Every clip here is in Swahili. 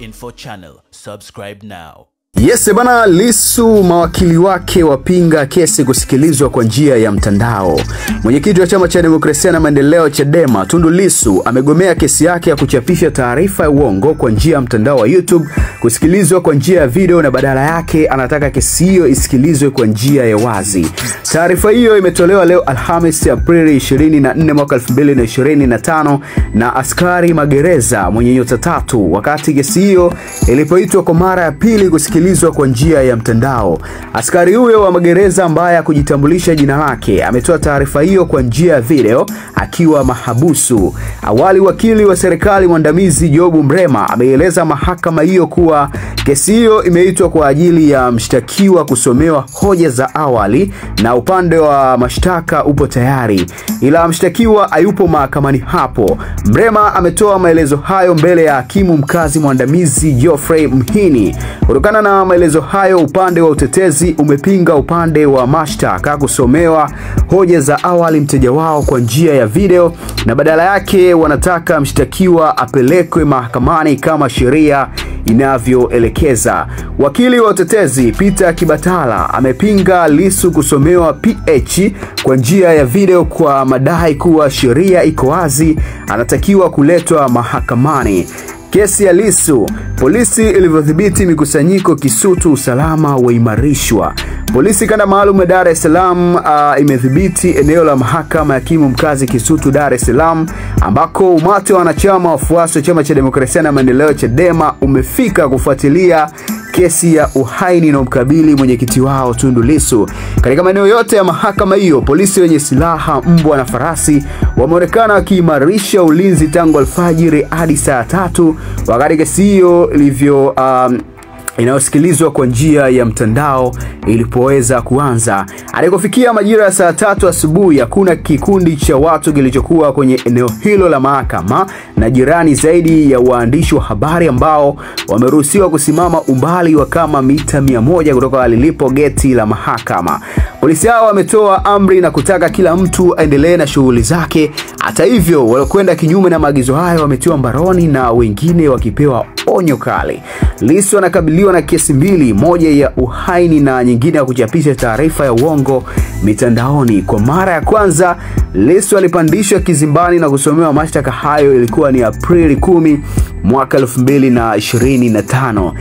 Info Channel. Subscribe now. Yes bana, Lissu mawakili wake wapinga kesi kusikilizwa kwa njia ya mtandao. Mwenyekiti wa Chama cha Demokrasia na Maendeleo Chadema, Tundu Lissu, amegomea kesi yake ya kuchapisha taarifa ya uongo kwa njia ya mtandao wa YouTube kusikilizwa kwa njia ya video, na badala yake anataka kesi hiyo isikilizwe kwa njia ya wazi. Taarifa hiyo imetolewa leo Alhamisi Aprili 24 mwaka 2025 na askari magereza mwenye nyota 3 wakati kesi hiyo ilipoitwa kwa mara ya pili kusikilizwa kwa njia ya mtandao. Askari huyo wa magereza ambaye hakujitambulisha jina lake ametoa taarifa hiyo kwa njia ya video akiwa mahabusu. Awali wakili wa serikali mwandamizi Jobu Mrema ameeleza mahakama hiyo kuwa kesi hiyo imeitwa kwa ajili ya mshtakiwa kusomewa hoja za awali na upande wa mashtaka upo tayari, ila mshtakiwa hayupo mahakamani hapo. Mrema ametoa maelezo hayo mbele ya hakimu mkazi mwandamizi Geoffrey Mhini. Kutokana na maelezo hayo, upande wa utetezi umepinga upande wa mashtaka kusomewa hoja za awali mteja wao kwa njia ya video, na badala yake wanataka mshtakiwa apelekwe mahakamani kama sheria inavyoelekeza. Wakili wa utetezi Peter Kibatala amepinga Lissu kusomewa PH kwa njia ya video kwa madai kuwa sheria iko wazi, anatakiwa kuletwa mahakamani. Kesi ya Lissu, polisi ilivyodhibiti mikusanyiko Kisutu, usalama waimarishwa. Polisi kanda maalum ya Dar es Salaam imedhibiti eneo la mahakama ya hakimu mkazi Kisutu, Dar es Salaam, ambako umati wa wanachama wafuasi wa Chama cha Demokrasia na Maendeleo Chadema umefika kufuatilia kesi ya uhaini na mkabili mwenyekiti wao Tundu Lissu. Katika maeneo yote ya mahakama hiyo, polisi wenye silaha, mbwa na farasi wameonekana wakiimarisha ulinzi tangu alfajiri hadi saa 3 wakati kesi hiyo ilivyo inayosikilizwa kwa njia ya mtandao ilipoweza kuanza. Alikofikia majira ya saa 3 asubuhi, hakuna kikundi cha watu kilichokuwa kwenye eneo hilo la mahakama, na jirani zaidi ya waandishi wa habari ambao wameruhusiwa kusimama umbali wa kama mita 100 kutoka lilipo geti la mahakama. Polisi hao wametoa amri na kutaka kila mtu aendelee na shughuli zake. Hata hivyo, waliokwenda kinyume na maagizo hayo wametiwa mbaroni na wengine wakipewa onyo kali. Lissu anakabiliwa na kesi mbili, moja ya uhaini na nyingine ya kuchapisha taarifa ya uongo mitandaoni. Kwa mara ya kwanza, Lissu alipandishwa kizimbani na kusomewa mashtaka hayo ilikuwa ni Aprili 10 mwaka 2025.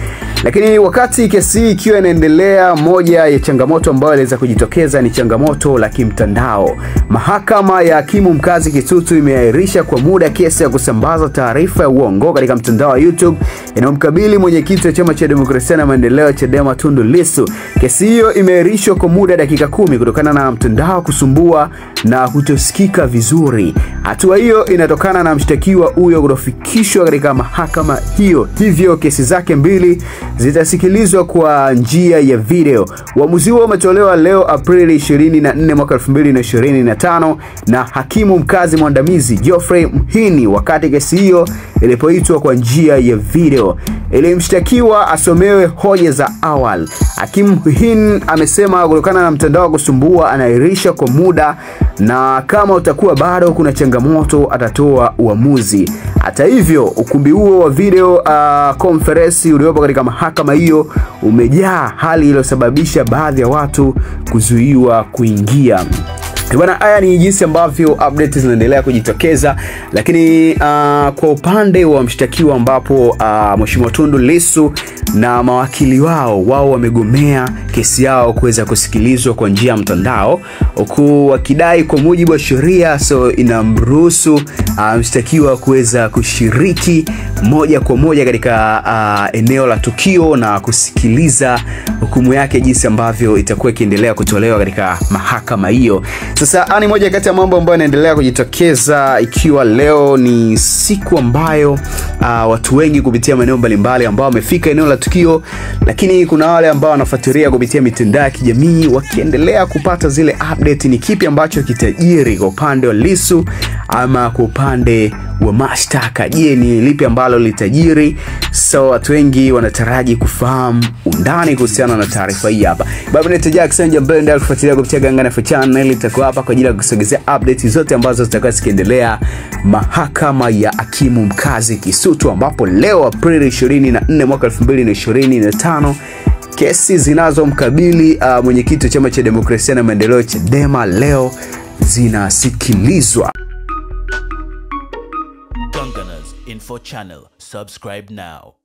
Lakini wakati kesi hii ikiwa inaendelea, moja ya changamoto ambayo iliweza kujitokeza ni changamoto la kimtandao. Mahakama ya hakimu mkazi Kisutu imeahirisha kwa muda kesi ya kusambaza taarifa ya uongo katika mtandao wa YouTube inayomkabili mwenyekiti wa Chama cha Demokrasia na Maendeleo Chadema Tundu Lissu. Kesi hiyo imeahirishwa kwa muda dakika 10 kutokana na mtandao kusumbua na kutosikika vizuri. Hatua hiyo inatokana na mshtakiwa huyo kutofikishwa katika mahakama hiyo, hivyo kesi zake mbili zitasikilizwa kwa njia ya video. Uamuzi huo umetolewa leo Aprili 24 mwaka 2025 na hakimu mkazi mwandamizi Geoffrey Mhini wakati kesi hiyo ilipoitwa kwa njia ya video ili mshtakiwa asomewe hoja za awali. Hakimu Mhini amesema kutokana na mtandao kusumbua anaahirisha kwa muda, na kama utakuwa bado kuna changamoto atatoa uamuzi. Hata hivyo, ukumbi huo wa video conference uliopo katika mahakama hiyo umejaa, hali iliyosababisha baadhi ya watu kuzuiwa kuingia. Bwana, haya ni jinsi ambavyo updates zinaendelea kujitokeza. Lakini kwa upande wa mshtakiwa ambapo Mheshimiwa Tundu Lissu na mawakili wao wamegomea kesi yao kuweza kusikilizwa kwa njia ya mtandao, huku wakidai kwa mujibu wa sheria inamruhusu mshtakiwa kuweza kushiriki moja kwa moja katika eneo la tukio na kusikiliza hukumu yake jinsi ambavyo itakuwa ikiendelea kutolewa katika mahakama hiyo. Sasa ni moja kati ya mambo ambayo yanaendelea kujitokeza, ikiwa leo ni siku ambayo watu wengi kupitia maeneo mbalimbali ambao wamefika eneo la tukio, lakini kuna wale ambao wanafuatilia kupitia mitandao ya kijamii wakiendelea kupata zile update ni kipi ambacho kitajiri kwa upande wa Lissu ama kwa upande wa mashtaka. Je, ni lipi ambalo litajiri? So watu wengi wanataraji kufahamu undani kuhusiana na taarifa hii hapa. Baba ni Jackson ambaye ndio kufuatilia kupitia Gangana for Channel. Itakuwa hapa kwa ajili ya kusogezea update zote ambazo zitakuwa zikiendelea mahakama ya hakimu mkazi Kisutu, ambapo leo Aprili 24 mwaka 2025 kesi zinazomkabili mwenyekiti wa Chama cha Demokrasia na Maendeleo Chadema leo zinasikilizwa. Gangana's Info Channel, subscribe now.